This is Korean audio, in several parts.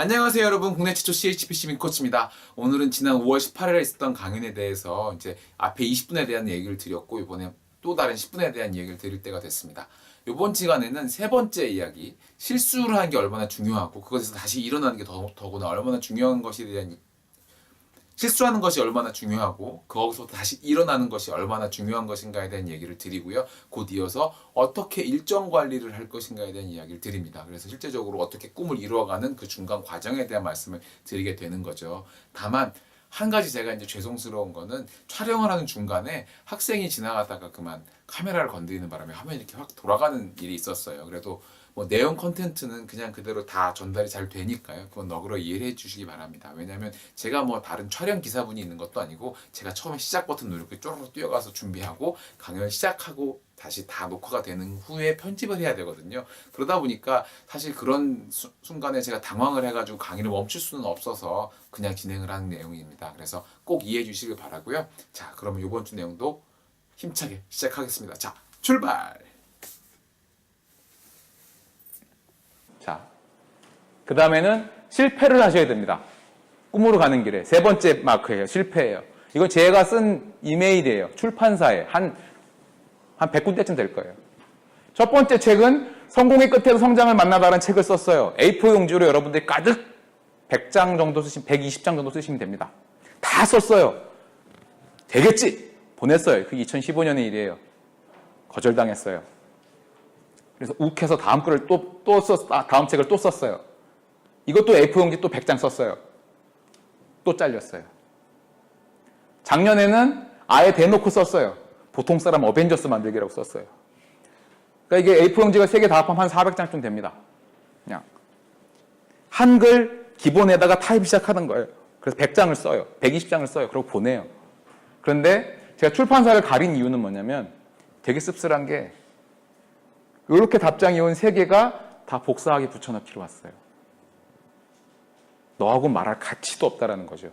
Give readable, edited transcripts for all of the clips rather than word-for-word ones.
안녕하세요 여러분, 국내 최초 CHPC 민코치입니다. 오늘은 지난 5월 18일에 있었던 강연에 대해서 이제 앞에 20분에 대한 얘기를 드렸고, 이번에 또 다른 10분에 대한 얘기를 드릴 때가 됐습니다. 이번 시간에는 세 번째 이야기, 실수를 하는 게 얼마나 중요하고 그것에서 다시 일어나는 게 더구나 얼마나 중요한 것에 대한, 실수하는 것이 얼마나 중요하고 거기서 다시 일어나는 것이 얼마나 중요한 것인가에 대한 얘기를 드리고요. 곧 이어서 어떻게 일정 관리를 할 것인가에 대한 이야기를 드립니다. 그래서 실제적으로 어떻게 꿈을 이루어가는 그 중간 과정에 대한 말씀을 드리게 되는 거죠. 다만 한 가지 제가 이제 죄송스러운 거는, 촬영을 하는 중간에 학생이 지나가다가 그만 카메라를 건드리는 바람에 화면이 이렇게 확 돌아가는 일이 있었어요. 그래도 뭐 내용 컨텐츠는 그냥 그대로 다 전달이 잘 되니까요. 그건 너그러 이해해 주시기 바랍니다. 왜냐하면 제가 뭐 다른 촬영 기사분이 있는 것도 아니고, 제가 처음에 시작 버튼 누르고 쪼르륵 뛰어가서 준비하고 강연을 시작하고 다시 다 녹화가 되는 후에 편집을 해야 되거든요. 그러다 보니까 사실 그런 순간에 제가 당황을 해가지고 강의를 멈출 수는 없어서 그냥 진행을 하는 내용입니다. 그래서 꼭 이해해 주시길 바라고요. 자, 그러면 이번 주 내용도 힘차게 시작하겠습니다. 자, 출발! 자, 그 다음에는 실패를 하셔야 됩니다. 꿈으로 가는 길에. 세 번째 마크예요. 실패예요. 이건 제가 쓴 이메일이에요. 출판사에. 한 100군데쯤 될 거예요. 첫 번째 책은 성공의 끝에서 성장을 만나다라는 책을 썼어요. A4 용지로 여러분들이 가득 100장 정도 쓰시면, 120장 정도 쓰시면 됩니다. 다 썼어요. 되겠지? 보냈어요. 그게 2015년의 일이에요. 거절당했어요. 그래서 욱해서 다음 다음 책을 또 썼어요. 이것도 A4 용지 또 100장 썼어요. 또 잘렸어요. 작년에는 아예 대놓고 썼어요. 보통 사람 어벤져스 만들기라고 썼어요. 그러니까 이게 A4 용지가 3개 다 합하면 한 400장쯤 됩니다. 그냥 한글 기본에다가 타입 시작하는 거예요. 그래서 100장을 써요. 120장을 써요. 그리고 보내요. 그런데 제가 출판사를 가린 이유는 뭐냐면, 되게 씁쓸한 게 이렇게 답장이 온 3개가 다 복사하기 붙여넣기로 왔어요. 너하고 말할 가치도 없다라는 거죠.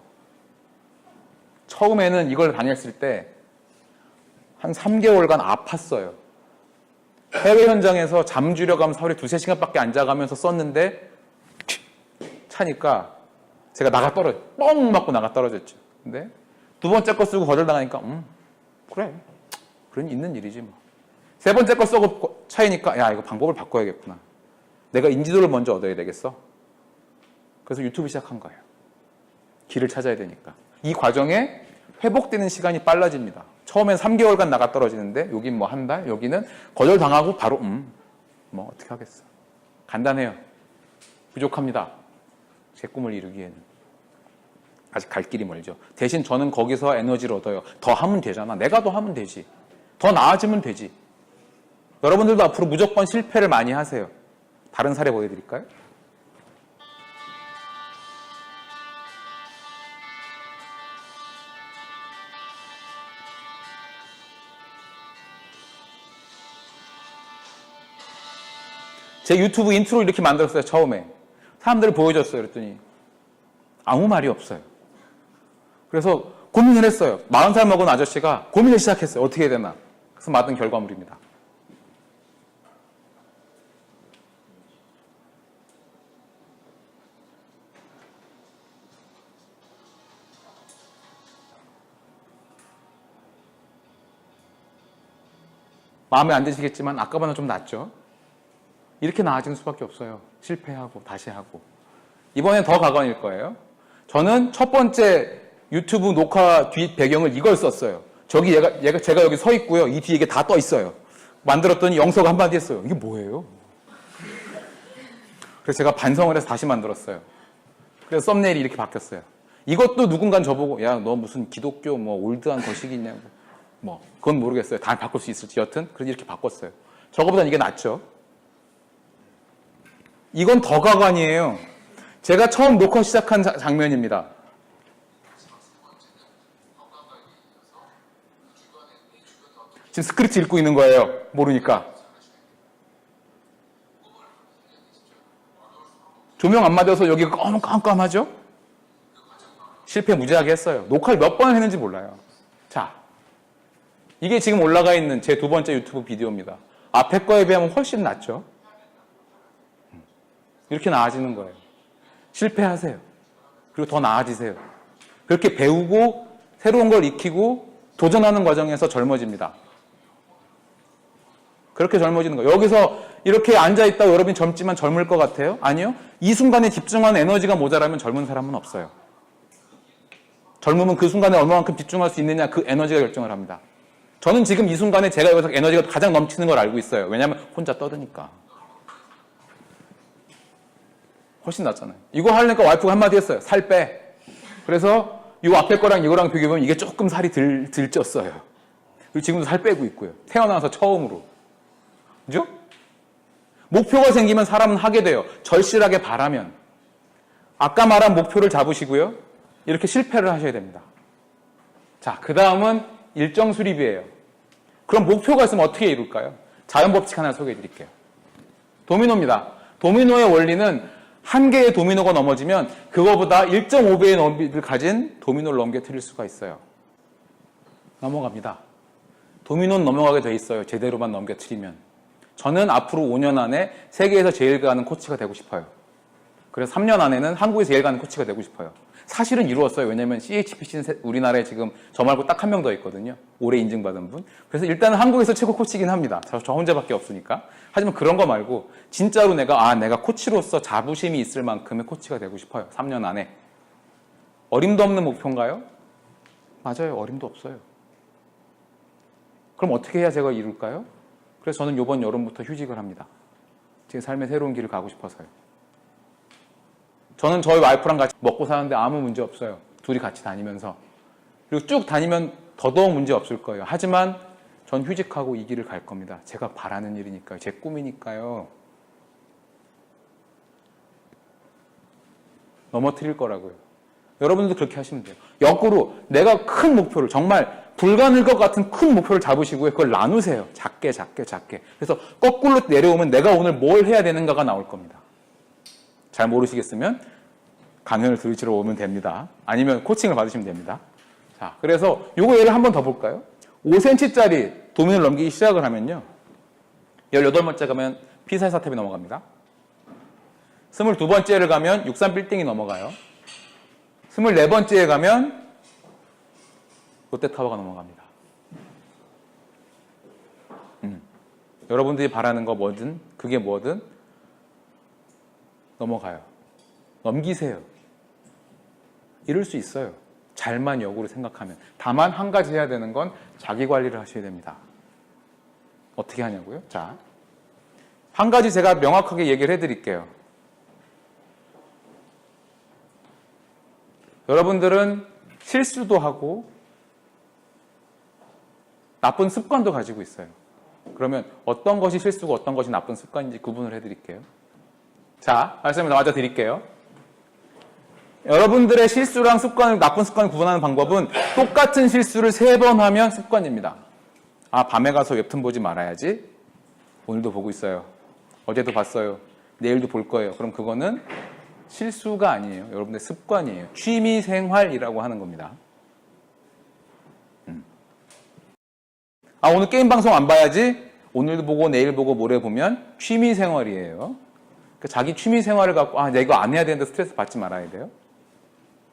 처음에는 이걸 다녔을 때 한 3개월간 아팠어요. 해외 현장에서 잠 줄여가면서 하루에 2-3시간밖에 앉아가면서 썼는데 차니까 제가 뻥 맞고 나가 떨어졌죠. 근데 두 번째 거 쓰고 거절당하니까 그래, 그런 있는 일이지 뭐. 세 번째 거 쓰고 차이니까, 야, 이거 방법을 바꿔야겠구나. 내가 인지도를 먼저 얻어야 되겠어. 그래서 유튜브 시작한 거예요. 길을 찾아야 되니까. 이 과정에 회복되는 시간이 빨라집니다. 처음엔 3개월간 나가 떨어지는데, 여긴 뭐 한 달, 여기는 거절당하고 바로 뭐 어떻게 하겠어. 간단해요. 부족합니다. 제 꿈을 이루기에는. 아직 갈 길이 멀죠. 대신 저는 거기서 에너지를 얻어요. 더 하면 되잖아. 내가 더 하면 되지. 더 나아지면 되지. 여러분들도 앞으로 무조건 실패를 많이 하세요. 다른 사례 보여드릴까요? 제 유튜브 인트로 이렇게 만들었어요. 처음에 사람들을 보여줬어요. 그랬더니 아무 말이 없어요. 그래서 고민을 했어요. 40살 먹은 아저씨가 고민을 시작했어요. 어떻게 해야 되나. 그래서 만든 결과물입니다. 마음에 안 드시겠지만 아까보다 좀 낫죠? 이렇게 나아지는 수밖에 없어요. 실패하고 다시 하고. 이번엔 더 가관일 거예요. 저는 첫 번째 유튜브 녹화 뒷 배경을 이걸 썼어요. 저기 제가 여기 서 있고요. 이 뒤에 이게 다 떠 있어요. 만들었더니 영서가 한마디 했어요. 이게 뭐예요? 그래서 제가 반성을 해서 다시 만들었어요. 그래서 썸네일이 이렇게 바뀌었어요. 이것도 누군간 저보고, 야, 너 무슨 기독교 뭐 올드한 거식이 있냐고. 뭐 그건 모르겠어요. 다 바꿀 수 있을지. 여튼 그래서 이렇게 바꿨어요. 저거보단 이게 낫죠. 이건 더 가관이에요. 제가 처음 녹화 시작한 장면입니다. 지금 스크립트 읽고 있는 거예요. 모르니까. 조명 안 맞아서 여기가 깜깜하죠? 실패 무지하게 했어요. 녹화를 몇 번 했는지 몰라요. 자, 이게 지금 올라가 있는 제 두 번째 유튜브 비디오입니다. 앞에 거에 비하면 훨씬 낫죠? 이렇게 나아지는 거예요. 실패하세요. 그리고 더 나아지세요. 그렇게 배우고 새로운 걸 익히고 도전하는 과정에서 젊어집니다. 그렇게 젊어지는 거예요. 여기서 이렇게 앉아있다고 여러분이 젊지만 젊을 것 같아요? 아니요. 이 순간에 집중하는 에너지가 모자라면 젊은 사람은 없어요. 젊으면 그 순간에 얼마만큼 집중할 수 있느냐, 그 에너지가 결정을 합니다. 저는 지금 이 순간에 제가 여기서 에너지가 가장 넘치는 걸 알고 있어요. 왜냐하면 혼자 떠드니까. 훨씬 낫잖아요. 이거 하려니까 와이프가 한마디 했어요. 살 빼. 그래서 이 앞에 거랑 이거랑 비교해보면 이게 조금 살이 덜 쪘어요. 그리고 지금도 살 빼고 있고요. 태어나서 처음으로. 그죠? 목표가 생기면 사람은 하게 돼요. 절실하게 바라면. 아까 말한 목표를 잡으시고요. 이렇게 실패를 하셔야 됩니다. 자, 그 다음은 일정 수립이에요. 그럼 목표가 있으면 어떻게 이룰까요? 자연 법칙 하나 소개해 드릴게요. 도미노입니다. 도미노의 원리는 한 개의 도미노가 넘어지면 그거보다 1.5배의 너비를 가진 도미노를 넘겨뜨릴 수가 있어요. 넘어갑니다. 도미노는 넘어가게 돼 있어요. 제대로만 넘겨뜨리면. 저는 앞으로 5년 안에 세계에서 제일 가는 코치가 되고 싶어요. 그래서 3년 안에는 한국에서 제일 가는 코치가 되고 싶어요. 사실은 이루었어요. 왜냐하면 CHPC는 우리나라에 지금 저 말고 딱 한 명 더 있거든요. 올해 인증받은 분. 그래서 일단은 한국에서 최고 코치이긴 합니다. 저 혼자밖에 없으니까. 하지만 그런 거 말고 진짜로 내가 코치로서 자부심이 있을 만큼의 코치가 되고 싶어요. 3년 안에. 어림도 없는 목표인가요? 맞아요. 어림도 없어요. 그럼 어떻게 해야 제가 이룰까요? 그래서 저는 이번 여름부터 휴직을 합니다. 제 삶의 새로운 길을 가고 싶어서요. 저는 저희 와이프랑 같이 먹고 사는데 아무 문제 없어요. 둘이 같이 다니면서. 그리고 쭉 다니면 더더욱 문제 없을 거예요. 하지만 전 휴직하고 이 길을 갈 겁니다. 제가 바라는 일이니까요. 제 꿈이니까요. 넘어뜨릴 거라고요. 여러분들도 그렇게 하시면 돼요. 역으로 내가 큰 목표를 정말 불가능할 것 같은 큰 목표를 잡으시고요. 그걸 나누세요. 작게. 그래서 거꾸로 내려오면 내가 오늘 뭘 해야 되는가가 나올 겁니다. 잘 모르시겠으면 강연을 들으시러 오면 됩니다. 아니면 코칭을 받으시면 됩니다. 자, 그래서 요거 예를 한 번 더 볼까요? 5cm짜리 도미노를 넘기기 시작을 하면요. 18번째 가면 피사의 사탑이 넘어갑니다. 22번째를 가면 63 빌딩이 넘어가요. 24번째에 가면 롯데타워가 넘어갑니다. 여러분들이 바라는 거 뭐든 그게 뭐든 넘어가요. 넘기세요. 이룰 수 있어요. 잘만 역으로 생각하면. 다만 한 가지 해야 되는 건 자기 관리를 하셔야 됩니다. 어떻게 하냐고요? 자, 한 가지 제가 명확하게 얘기를 해드릴게요. 여러분들은 실수도 하고 나쁜 습관도 가지고 있어요. 그러면 어떤 것이 실수고 어떤 것이 나쁜 습관인지 구분을 해드릴게요. 자, 말씀을 더 맞아 드릴게요. 여러분들의 실수랑 습관을, 나쁜 습관을 구분하는 방법은 똑같은 실수를 3번 하면 습관입니다. 아, 밤에 가서 웹툰 보지 말아야지. 오늘도 보고 있어요. 어제도 봤어요. 내일도 볼 거예요. 그럼 그거는 실수가 아니에요. 여러분들의 습관이에요. 취미생활이라고 하는 겁니다. 아, 오늘 게임 방송 안 봐야지. 오늘도 보고 내일 보고 모레 보면 취미생활이에요. 그러니까 자기 취미생활을 갖고 내가 이거 안 해야 되는데 스트레스 받지 말아야 돼요.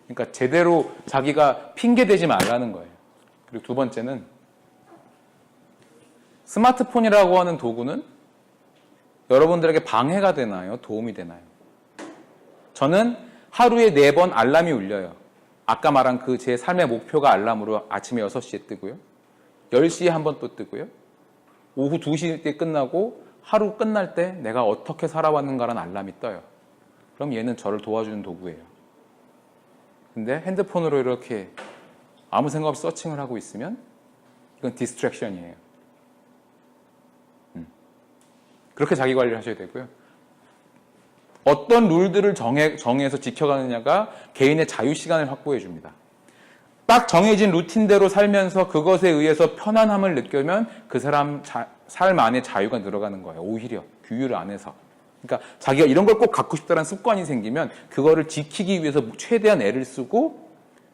그러니까 제대로 자기가 핑계대지 말라는 거예요. 그리고 두 번째는 스마트폰이라고 하는 도구는 여러분들에게 방해가 되나요? 도움이 되나요? 저는 하루에 4번 알람이 울려요. 아까 말한 그 제 삶의 목표가 알람으로 아침에 6시에 뜨고요. 10시에 한 번 또 뜨고요. 오후 2시 때 끝나고 하루 끝날 때 내가 어떻게 살아왔는가라는 알람이 떠요. 그럼 얘는 저를 도와주는 도구예요. 근데 핸드폰으로 이렇게 아무 생각 없이 서칭을 하고 있으면 이건 디스트랙션이에요. 그렇게 자기 관리를 하셔야 되고요. 어떤 룰들을 정해서 지켜가느냐가 개인의 자유시간을 확보해 줍니다. 딱 정해진 루틴대로 살면서 그것에 의해서 편안함을 느끼면 그 사람 삶 안에 자유가 늘어가는 거예요. 오히려 규율 안에서. 그러니까 자기가 이런 걸 꼭 갖고 싶다는 습관이 생기면 그거를 지키기 위해서 최대한 애를 쓰고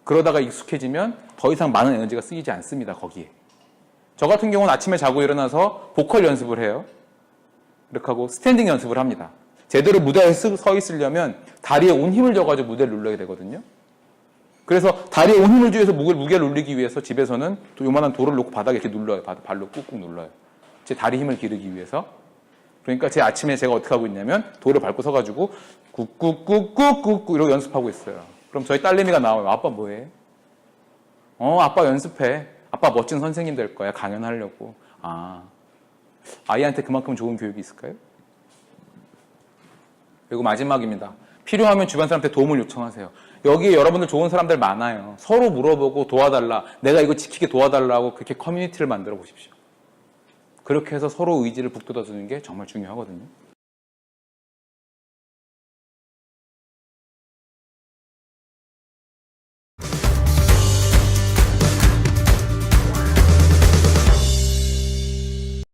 그러다가 익숙해지면 더 이상 많은 에너지가 쓰이지 않습니다. 거기에. 저 같은 경우는 아침에 자고 일어나서 보컬 연습을 해요. 이렇게 하고 스탠딩 연습을 합니다. 제대로 무대에 서 있으려면 다리에 온 힘을 줘가지고 무대를 눌러야 되거든요. 그래서 다리에 온 힘을 주어서 무게를 눌리기 위해서 집에서는 또 요만한 돌을 놓고 바닥에 이렇게 눌러요. 발로 꾹꾹 눌러요. 제 다리 힘을 기르기 위해서. 그러니까 제 아침에 제가 어떻게 하고 있냐면 돌을 밟고 서가지고 꾹꾹꾹꾹꾹꾹 이러고 연습하고 있어요. 그럼 저희 딸내미가 나와요. 아빠 뭐해? 아빠 연습해. 아빠 멋진 선생님 될 거야. 강연하려고. 아이한테 그만큼 좋은 교육이 있을까요? 그리고 마지막입니다. 필요하면 주변 사람한테 도움을 요청하세요. 여기에 여러분들 좋은 사람들 많아요. 서로 물어보고 도와달라. 내가 이거 지키게 도와달라고 그렇게 커뮤니티를 만들어 보십시오. 그렇게 해서 서로 의지를 북돋아주는 게 정말 중요하거든요.